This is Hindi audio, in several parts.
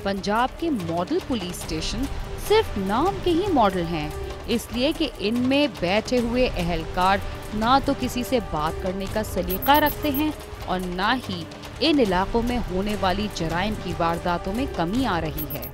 पंजाब के मॉडल पुलिस स्टेशन सिर्फ नाम के ही मॉडल हैं, इसलिए कि इनमें बैठे हुए अहलकार ना तो किसी से बात करने का सलीका रखते हैं और ना ही इन इलाकों में होने वाली जराइम की वारदातों में कमी आ रही है।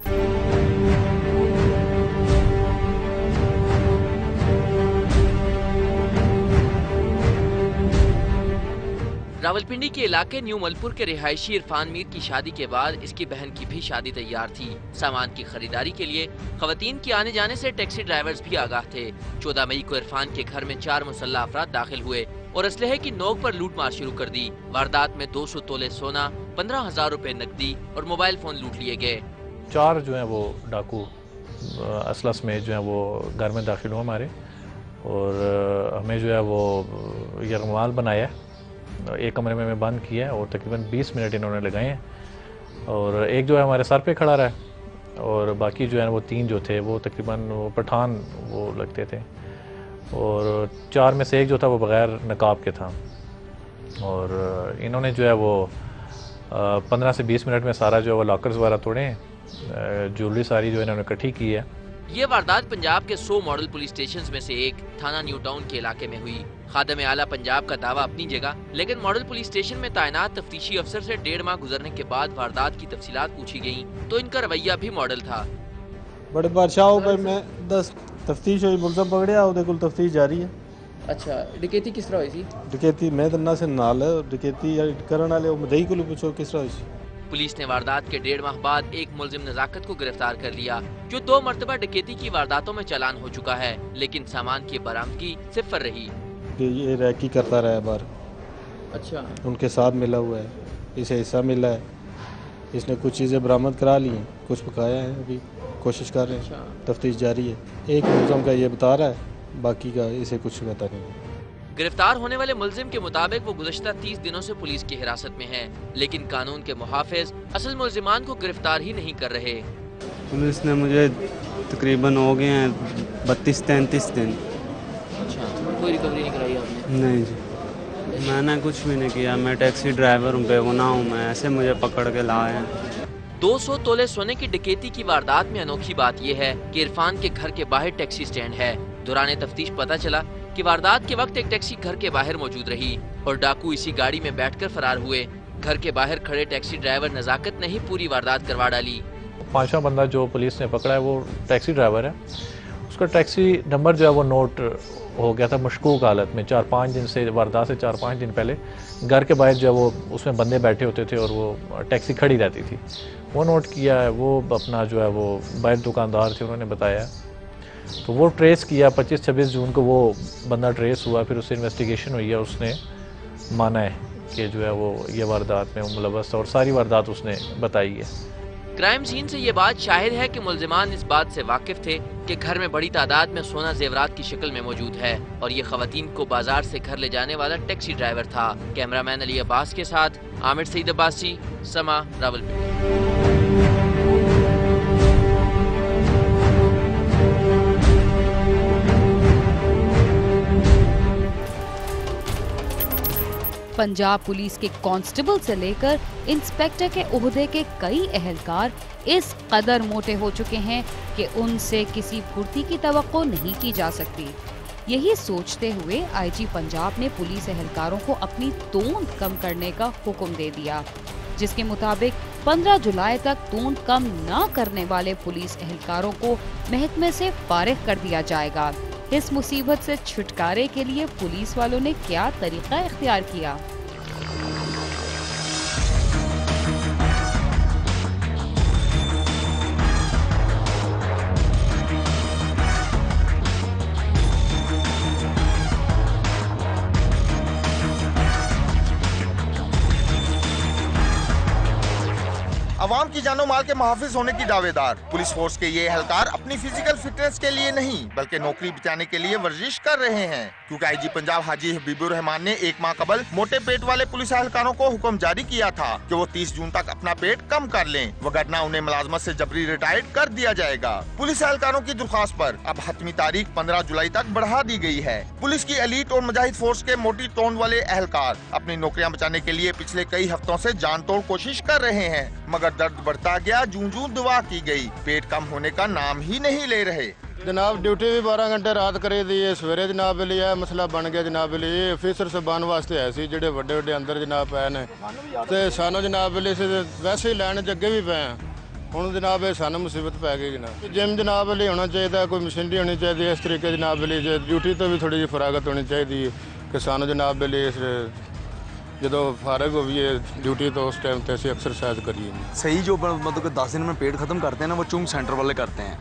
रावलपिंडी के इलाके न्यू मलपुर के रिहायशी इरफान मीर की शादी के बाद इसकी बहन की भी शादी तैयार थी। सामान की खरीदारी के लिए खवातीन के आने जाने से टैक्सी ड्राइवर्स भी आगाह थे। 14 मई को इरफान के घर में 4 मुसल्लह अफराद दाखिल हुए और असलहे की नोक पर लूटमार शुरू कर दी। वारदात में 200 तोले सोना, 15,000 रुपए नकदी और मोबाइल फोन लूट लिए गए। 4 जो है वो डाकू असलस में जो है वो घर में दाखिल हुए हमारे, और हमें जो है वो यरगमाल बनाया, एक कमरे में हमें बंद किया और तकरीबन 20 मिनट इन्होंने लगाए हैं। और एक जो है हमारे सर पे खड़ा रहा और बाकी जो है वो 3 जो थे वो तकरीबन वो पठान वो लगते थे, और 4 में से एक जो था वो बग़ैर नकाब के था। और इन्होंने जो है वो 15 से 20 मिनट में सारा जो है वो लॉकर्स वगैरह तोड़े हैं, ज्वेलरी सारी जो इन्होंने इकट्ठी की है। ये वारदात पंजाब के 100 मॉडल पुलिस स्टेशन में से एक थाना न्यू टाउन के इलाके में हुई। खादम आला पंजाब का दावा अपनी जगह, लेकिन मॉडल पुलिस स्टेशन में तैनात तफ्तीशी अफसर से 1.5 माह गुजरने के बाद वारदात की तफसीलात पूछी गयी तो इनका रवैया भी मॉडल था। बड़े बादशाह भाई मैं 10 तफ्तीश हुई, मुलज़म पकड़िया, ਉਹਦੇ ਕੋਲ तफ्तीश जारी है। अच्छा, डकैती किस तरह हुई सी? डकैती मैं तो ना से नाल डकैती करने वाले मदई को पूछो किस तरह हुई सी। पुलिस ने वारदात के 1.5 माह बाद एक मुलजिम नजाकत को गिरफ्तार कर लिया, जो 2 मरतबा डकैती की वारदातों में चालान हो चुका है, लेकिन सामान की बरामदगी सिफर रही। ये रैकी करता रहा बार। अच्छा, उनके साथ मिला हुआ है, इसे हिस्सा मिला है, इसने कुछ चीज़ें बरामद करा ली हैं, कुछ पकाया है, अभी कोशिश कर रहे हैं, तफ्तीश जारी है। एक मुलजिम का ये बता रहा है, बाकी का इसे कुछ पता नहीं। गिरफ्तार होने वाले मुलजिम के मुताबिक वो गुज़श्ता 30 दिनों से पुलिस की हिरासत में है, लेकिन कानून के मुहाफिज असल मुलजिमान को गिरफ्तार ही नहीं कर रहे। पुलिस ने मुझे तकरीबन हो गए हैं 32-33 दिन। अच्छा, कोई रिकवरी नहीं कराई आपने? नहीं जी, मैंने कुछ भी नहीं किया, मैं टैक्सी ड्राइवर हूँ, बेगुनाह हूँ मैं, ऐसे मुझे पकड़ के लाए हैं। 200 तोले सोने की डकैती की वारदात में अनोखी बात यह है कि इरफान के घर के बाहर टैक्सी स्टैंड है। दौरान तफ्तीश पता चला कि वारदात के वक्त एक टैक्सी घर के बाहर मौजूद रही और डाकू इसी गाड़ी में बैठकर फरार हुए। घर के बाहर खड़े टैक्सी ड्राइवर नजाकत ने ही पूरी वारदात करवा डाली। 5वां बंदा जो पुलिस ने पकड़ा है वो टैक्सी ड्राइवर है। उसका टैक्सी नंबर जो है वो नोट हो गया था मशकूक हालत में। 4-5 दिन से, वारदात से 4-5 दिन पहले घर के बाहर जो है वो उसमें बंदे बैठे होते थे और वो टैक्सी खड़ी रहती थी, वो नोट किया है। वो अपना जो है वो बाहर दुकानदार थे, उन्होंने बताया, तो वो ट्रेस किया। 25-26 जून को वो बंदा ट्रेस हुआ, फिर उससे इन्वेस्टिगेशन हुई है, उसने माना है कि जो है वो ये वारदात में मुलव्वस था और सारी वारदात उसने बताई है। क्राइम सीन से ये बात शाहिद है कि मुलजिमान इस बात से वाकिफ थे कि घर में बड़ी तादाद में सोना जेवरात की शक्ल में मौजूद है और ये खवातीन को बाजार से घर ले जाने वाला टैक्सी ड्राइवर था। कैमरामैन अली अब्बास के साथ आमिर सईद अब्बासी, समा, रावलपिंडी। पंजाब पुलिस के कांस्टेबल से लेकर इंस्पेक्टर के ओहदे के कई अहलकार इस कदर मोटे हो चुके हैं कि उनसे किसी फुर्ती की तवक्को नहीं की जा सकती। यही सोचते हुए आईजी पंजाब ने पुलिस अहलकारों को अपनी तोंद कम करने का हुक्म दे दिया, जिसके मुताबिक 15 जुलाई तक तोंद कम न करने वाले पुलिस अहलकारों को महकमे से फारिग कर दिया जाएगा। इस मुसीबत से छुटकारे के लिए पुलिस वालों ने क्या तरीका इख्तियार किया? अवाम की जानो माल के मुहाफिज होने की दावेदार पुलिस फोर्स के ये एहलकार अपनी फिजिकल फिटनेस के लिए नहीं बल्कि नौकरी बचाने के लिए वर्जिश कर रहे हैं, क्योंकि आईजी पंजाब हाजी हबीबुर रहमान ने 1 माह कबल मोटे पेट वाले पुलिस एहलकारों को हुक्म जारी किया था कि वो 30 जून तक अपना पेट कम कर लें, वगरना उन्हें मुलाजमत से जबरी रिटायर्ड कर दिया जाएगा। पुलिस एहलकारों की दरख्वास्त पर अब हतमी तारीख 15 जुलाई तक बढ़ा दी गई है। पुलिस की एलीट और मुजाहिद फोर्स के मोटी तोंद वाले एहलकार अपनी नौकरियां बचाने के लिए पिछले कई हफ्तों से जान तोड़ कोशिश कर रहे हैं, मगर दर्द बढ़ता गया, जूं-जूं दुआ की गई, पेट कम होने का नाम ही नहीं ले रहे। जनाब ड्यूटी भी 12 घंटे रात करी दी है, सवेरे जनाब ਲਈ ਇਹ ਮਸਲਾ ਬਣ ਗਿਆ ਜਨਾਬ ਲਈ। ਇਹ ਅਫੀਸਰ ਸਬਾਨ ਵਾਸਤੇ ਹੈ ਸੀ ਜਿਹੜੇ ਵੱਡੇ ਵੱਡੇ ਅੰਦਰ ਜਨਾਬ ਪਏ ਨੇ ਤੇ ਸਾਨੂੰ ਜਨਾਬ ਲਈ ਵੈਸੇ ਹੀ ਲੈਣ ਚ ਅੱਗੇ ਵੀ ਪਏ ਆ। ਹੁਣ ਜਨਾਬ ਇਹ ਸਾਨੂੰ ਮੁਸੀਬਤ ਪੈ ਗਈ ਜਨਾਬ। ਜਿਮ ਜਨਾਬ ਲਈ ਹੋਣਾ ਚਾਹੀਦਾ, ਕੋਈ ਮਸ਼ੀਨਰੀ ਹੋਣੀ ਚਾਹੀਦੀ ਹੈ। ਇਸ ਤਰੀਕੇ ਜਨਾਬ ਲਈ ਡਿਊਟੀ ਤੋਂ ਵੀ ਥੋੜੀ ਜਿਹੀ ਫਰਾਗਤ ਹੋਣੀ ਚਾਹੀਦੀ ਹੈ ਕਿ ਸਾਨੂੰ ਜਨਾਬ ਲਈ ਜਦੋਂ फारग हो गई ड्यूटी तो उस टाइम पे ऐसी एक्सरसाइज करिए। सही जो मतलब कि 10 दिन में पेट ख़त्म करते हैं ना, वो चुंग सेंटर वाले करते हैं।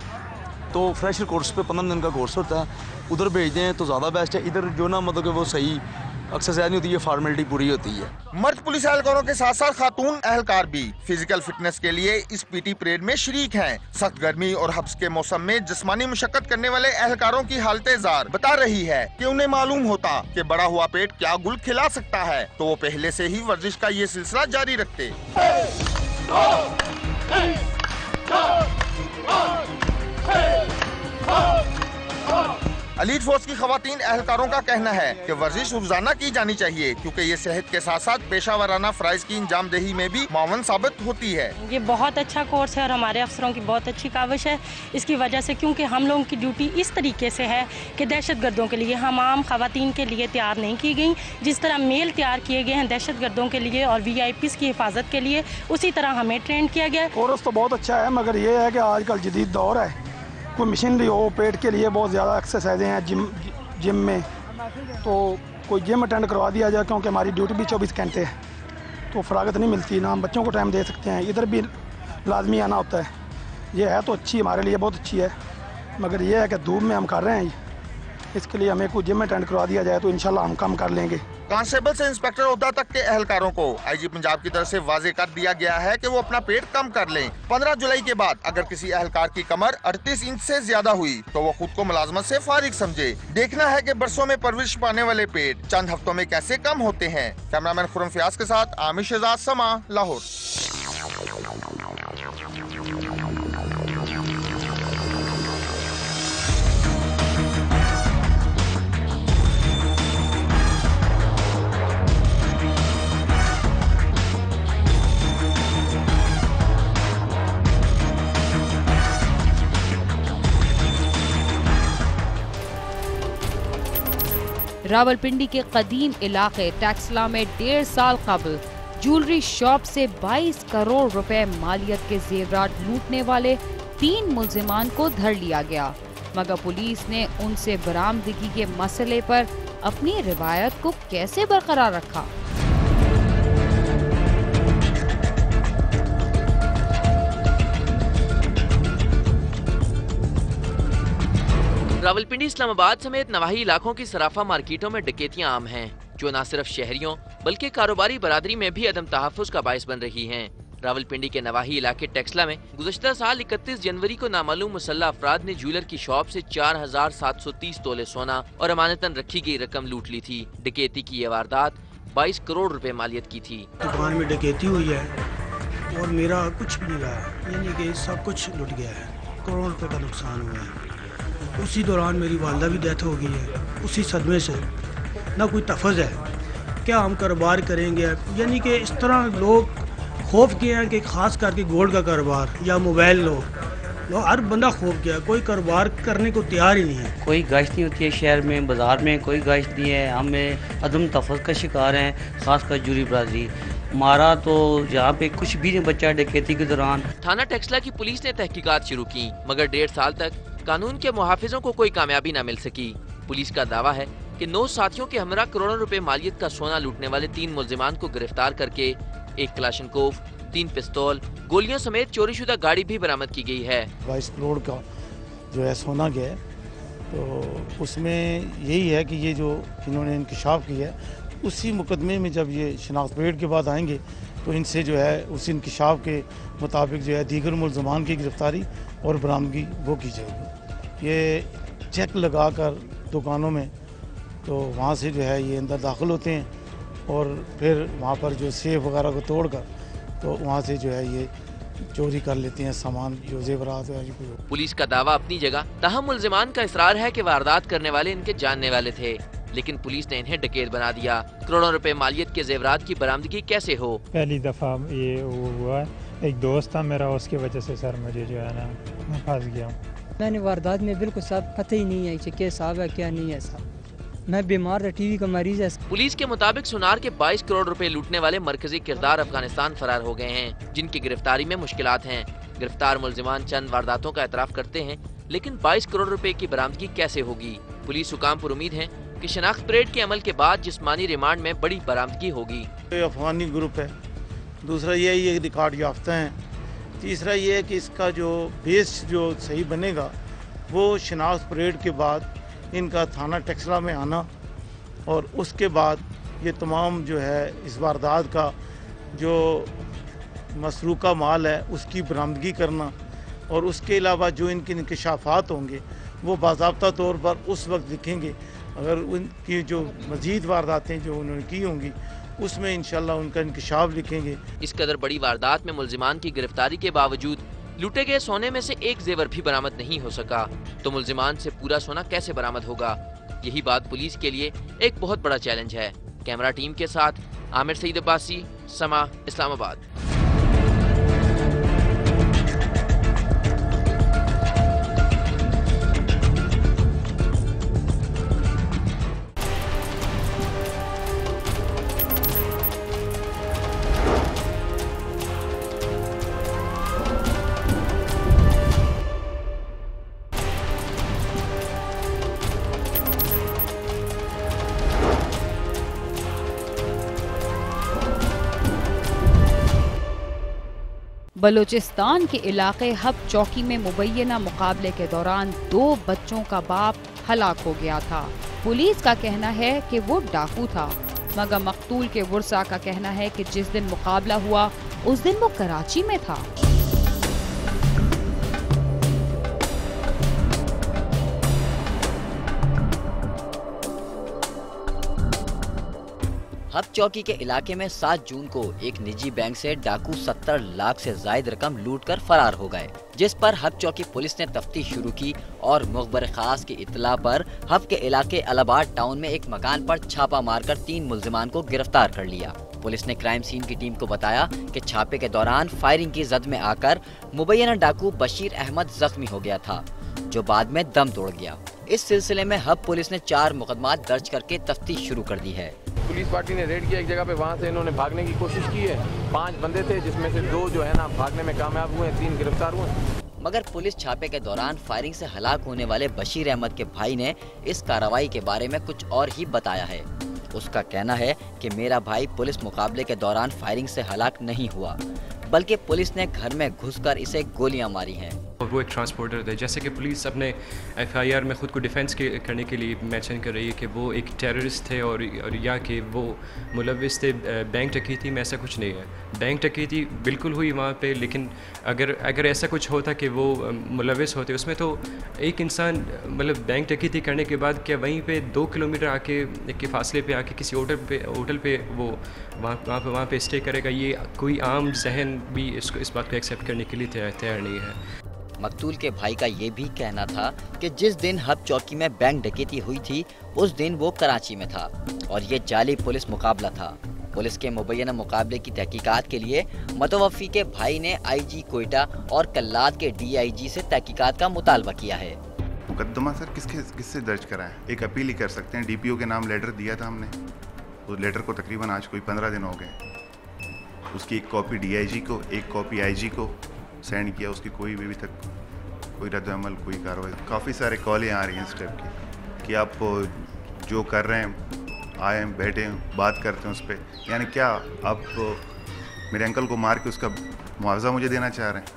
तो फ्रेशर कोर्स पे 15 दिन का कोर्स होता है, उधर भेज दें तो ज़्यादा बेस्ट है। इधर जो ना मतलब कि वो सही एक्सरसाइज नहीं होती है, फॉर्मेलिटी पूरी होती है। मर्द पुलिस एहलकारों के साथ साथ खातून एहलकार भी फिजिकल फिटनेस के लिए इस पीटी परेड में शरीक हैं। सख्त गर्मी और हब्स के मौसम में जिस्मानी मशक्कत करने वाले एहलकारों की हालते जार बता रही है कि उन्हें मालूम होता कि बड़ा हुआ पेट क्या गुल खिला सकता है, तो वो पहले से ही वर्जिश का ये सिलसिला जारी रखते। एलीट फोर्स की खवातीन एहलकारों का कहना है कि वर्जिश रोजाना की जानी चाहिए, क्योंकि ये सेहत के साथ साथ पेशावराना फराइज की अंजामदेही में भी मावन साबित होती है। ये बहुत अच्छा कोर्स है और हमारे अफसरों की बहुत अच्छी काविश है इसकी वजह से, क्योंकि हम लोगों की ड्यूटी इस तरीके से है कि दहशत गर्दों के लिए हम आम खवातीन के लिए तैयार नहीं की गई। जिस तरह मेल तैयार किए गए हैं दहशत गर्दों के लिए और VIPs की हिफाजत के लिए, उसी तरह हमें ट्रेन किया गया। कोर्स तो बहुत अच्छा है, मगर ये है कि आजकल जदीद दौर है, कोई मशीनरी हो, पेट के लिए बहुत ज़्यादा एक्सरसाइजें हैं जिम में, तो कोई जिम अटेंड करवा दिया जाए, क्योंकि हमारी ड्यूटी भी 24 घंटे है, तो फरागत नहीं मिलती ना, हम बच्चों को टाइम दे सकते हैं, इधर भी लाजमी आना होता है। ये है तो अच्छी, हमारे लिए बहुत अच्छी है, मगर ये है कि धूप में हम कर रहे हैं, इसके लिए हमें कोई जिम अटेंड करवा दिया जाए तो इंशाल्लाह हम कम कर लेंगे। कांस्टेबल से इंस्पेक्टर ओहदा तक के एहलकारों को IG पंजाब की तरफ से वाजे कर दिया गया है कि वो अपना पेट कम कर लें। 15 जुलाई के बाद अगर किसी एहलकार की कमर 38 इंच से ज्यादा हुई तो वो खुद को मुलाजमत से फारिग समझे। देखना है कि बरसों में परवरिश पाने वाले पेट चंद हफ्तों में कैसे कम होते हैं। कैमरामैन खुरम फयाज के साथ आमिर शहजाद, समा, लाहौर। रावलपिंडी के कदीम इलाके टैक्सला में 1.5 साल कबल ज्वेलरी शॉप से 22 करोड़ रुपए मालियत के जेवरात लूटने वाले 3 मुल्जिमान को धर लिया गया, मगर पुलिस ने उनसे बरामदगी के मसले पर अपनी रिवायत को कैसे बरकरार रखा। रावलपिंडी, इस्लामाबाद समेत नवाही इलाकों की सराफा मार्केटों में डकैतियां आम हैं, जो न सिर्फ शहरियों बल्कि कारोबारी बरादरी में भी अदम तहफ़्फ़ुज़ का बाइस बन रही हैं। रावलपिंडी के नवाही इलाके टैक्सला में गुज़श्ता साल 31 जनवरी को नामालूम मुसल्लह अफराद ने ज्वेलर की शॉप से 4,730 तोले सोना और अमानतन रखी गई रकम लूट ली थी। डकैती की ये वारदात 22 करोड़ रुपए मालियत की थी। दुकान में डकैती हुई है और मेरा कुछ भी नहीं रहा, यानी कि सब कुछ लुट गया है, करोड़ों रुपए का नुकसान हुआ है। उसी दौरान मेरी वालदा भी डेथ हो गई है, उसी सदमे से ना कोई तफज़ है, क्या हम कारोबार करेंगे। यानी कि इस तरह लोग खौफ किए हैं कि ख़ास करके गोल्ड का कारोबार या मोबाइल लो हर बंदा खौफ किया, कोई कारोबार करने को तैयार ही नहीं है। कोई गश्त नहीं होती है शहर में, बाज़ार में कोई गश्त नहीं है। हमें अदम तफज़ का शिकार हैं, ख़ासकर जुरी बरादरी। मारा तो यहाँ पे कुछ भी नहीं बचा डकैती के दौरान। थाना टैक्सला की पुलिस ने तहकीकात शुरू की, मगर 1.5 साल तक कानून के मुहाफिजों को कोई कामयाबी न मिल सकी। पुलिस का दावा है कि 9 साथियों के हमरा करोड़ों रुपए मालियत का सोना लूटने वाले 3 मुल्जिमान को गिरफ्तार करके 1 क्लाशनकोव, 3 पिस्तौल, गोलियों समेत चोरीशुदा गाड़ी भी बरामद की गई है। 22 करोड़ का जो है सोना गया है, तो उसमें यही है कि ये जो इन्होंने इंकशाफ किया है, उसी मुकदमे में जब ये शनाख्त परेड के बाद आएंगे तो इनसे जो है उस इंकशाफ के मुताबिक जो है दीगर मुल्ज़मान की गिरफ्तारी और बरामदगी वो की जाएगी। ये चेक लगा कर दुकानों में, तो वहाँ से जो है ये अंदर दाखिल होते हैं और फिर वहाँ पर जो सेफ वगैरह को तोड़ कर तो वहाँ से जो है ये चोरी कर लेते हैं सामान, जो जेवरात है। पुलिस का दावा अपनी जगह, ताहम मुल्जिमान का इसरार है कि वारदात करने वाले इनके जानने वाले थे। लेकिन पुलिस ने इन्हें डकैत बना दिया। करोड़ों रुपए मालियत के जेवरात की बरामदगी कैसे हो? पहली दफा ये हुआ, एक दोस्त था मेरा, उसकी वजह से सर मुझे जो है ना मैं फंस गया हूँ। मैंने वारदात में बिल्कुल सब पता ही नहीं है कि क्या साहब है क्या नहीं है साहब। मैं बीमार था, टीवी का मरीज है। पुलिस के मुताबिक सुनार के 22 करोड़ रुपए लूटने वाले मरकजी किरदार अफगानिस्तान फरार हो गए हैं, जिनकी गिरफ्तारी में मुश्किलात हैं। गिरफ्तार मुलजिमान चंद वारदातों का एतराफ करते हैं, लेकिन 22 करोड़ रुपए की बरामदगी कैसे होगी? पुलिस हुकाम पर उम्मीद है कि शनाख्त परेड के अमल के बाद जिस्मानी रिमांड में बड़ी बरामदगी होगी। अफगानी ग्रुप है, दूसरा ये रिकॉर्ड याफ्ता है, तीसरा ये है कि इसका जो बेस जो सही बनेगा वो शनाख्त परेड के बाद इनका थाना टेक्सला में आना और उसके बाद ये तमाम जो है इस वारदात का जो मसरूका माल है उसकी बरामदगी करना और उसके अलावा जो इनके इंकशाफात होंगे वो बाज़ाब्ता तौर पर उस वक्त लिखेंगे। अगर उनकी जो मज़ीद वारदातें जो उन्होंने की होंगी उसमें इंशाल्लाह उनका इंकशाफ लिखेंगे। इस कदर बड़ी वारदात में मुलजिमान की गिरफ्तारी के बावजूद लूटे गए सोने में से एक जेवर भी बरामद नहीं हो सका, तो मुलजिमान से पूरा सोना कैसे बरामद होगा? यही बात पुलिस के लिए एक बहुत बड़ा चैलेंज है। कैमरा टीम के साथ आमिर सईद अब्बासी, समा, इस्लामाबाद। बलूचिस्तान के इलाके हब चौकी में मुबैना मुकाबले के दौरान 2 बच्चों का बाप हलाक हो गया था। पुलिस का कहना है कि वो डाकू था, मगर मकतूल के वर्सा का कहना है कि जिस दिन मुकाबला हुआ उस दिन वो कराची में था। हब चौकी के इलाके में 7 जून को एक निजी बैंक से डाकू 70 लाख से जायद रकम लूटकर फरार हो गए, जिस पर हब चौकी पुलिस ने तफ्तीश शुरू की और मुखबर खास की इत्तला पर हब के इलाके अलाहाबाद टाउन में एक मकान पर छापा मारकर 3 मुलजिमान को गिरफ्तार कर लिया। पुलिस ने क्राइम सीन की टीम को बताया कि छापे के दौरान फायरिंग की जद में आकर मुबैना डाकू बशीर अहमद जख्मी हो गया था, जो बाद में दम तोड़ गया। इस सिलसिले में हब पुलिस ने 4 मुकदमा दर्ज करके तफ्तीश शुरू कर दी है। पुलिस पार्टी ने रेड किया एक जगह पे, वहाँ से इन्होंने भागने की कोशिश की है। 5 बंदे थे, जिसमें से 2 जो है ना भागने में कामयाब हुए, 3 गिरफ्तार हुए। मगर पुलिस छापे के दौरान फायरिंग से हलाक होने वाले बशीर अहमद के भाई ने इस कार्रवाई के बारे में कुछ और ही बताया है। उसका कहना है कि मेरा भाई पुलिस मुकाबले के दौरान फायरिंग से हलाक नहीं हुआ, बल्कि पुलिस ने घर में घुसकर इसे गोलियां मारी हैं। वो एक ट्रांसपोर्टर थे। जैसे कि पुलिस अपने FIR में ख़ुद को डिफेंस करने के लिए मेंशन कर रही है कि वो एक टेररिस्ट थे और या कि वो मुलविस थे बैंक डकैती में, ऐसा कुछ नहीं है। बैंक डकैती बिल्कुल हुई वहाँ पे, लेकिन अगर ऐसा कुछ होता कि वो मुलविस होते उसमें, तो एक इंसान मतलब बैंक डकैती करने के बाद क्या वहीं पे 2 किलोमीटर आके के फासले पे आके किसी होटल पे वो वहाँ पे स्टे करेगा? ये कोई आम जहन भी इस बात को एक्सेप्ट करने के लिए तैयार नहीं है। मकतूल के भाई का ये भी कहना था कि जिस दिन हब चौकी में बैंक डकैती हुई थी उस दिन वो कराची में था और ये जाली पुलिस मुकाबला था। पुलिस के मुबैना मुकाबले की तहकीकात के लिए मतवफ़ी के भाई ने IG कोयटा और कल्लाद के DIG से तहकीकात का मुतालबा किया है। मुकदमा सर किससे दर्ज कराएं? एक अपील ही कर सकते हैं। DPO के नाम लेटर दिया था हमने, उस लेटर को तकरीबन आज कोई 15 दिन हो गए। उसकी एक कॉपी DIG को, एक कॉपी IG को सेंड किया, उसकी कोई भी अभी तक कोई रद्द-ए-अमल, कोई कार्रवाई। काफ़ी सारे कॉलें आ रही हैं इस टाइप की कि आप जो कर रहे हैं आए बैठे बात करते हैं उस पर, यानी क्या आप मेरे अंकल को मार के उसका मुआवजा मुझे देना चाह रहे हैं,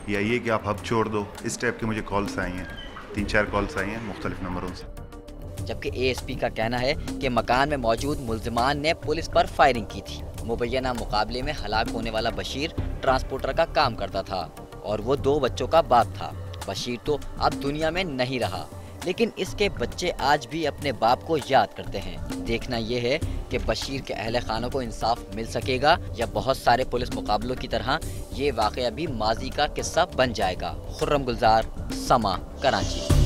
या ये कि आप हब छोड़ दो? इस टाइप की मुझे कॉल्स आई हैं, 3-4 कॉल्स आई हैं मुख्तलिफ नंबरों से। जबकि ASP का कहना है कि मकान में मौजूद मुलजिमान ने पुलिस पर फायरिंग की थी। मुबैना मुकाबले में हलाक होने वाला बशीर ट्रांसपोर्टर का काम करता था और वो 2 बच्चों का बाप था। बशीर तो अब दुनिया में नहीं रहा, लेकिन इसके बच्चे आज भी अपने बाप को याद करते हैं। देखना ये है कि बशीर के अहले खानों को इंसाफ मिल सकेगा या बहुत सारे पुलिस मुकाबलों की तरह ये वाक़या भी माजी का किस्सा बन जाएगा। खुर्रम गुलजार, समा, कराची।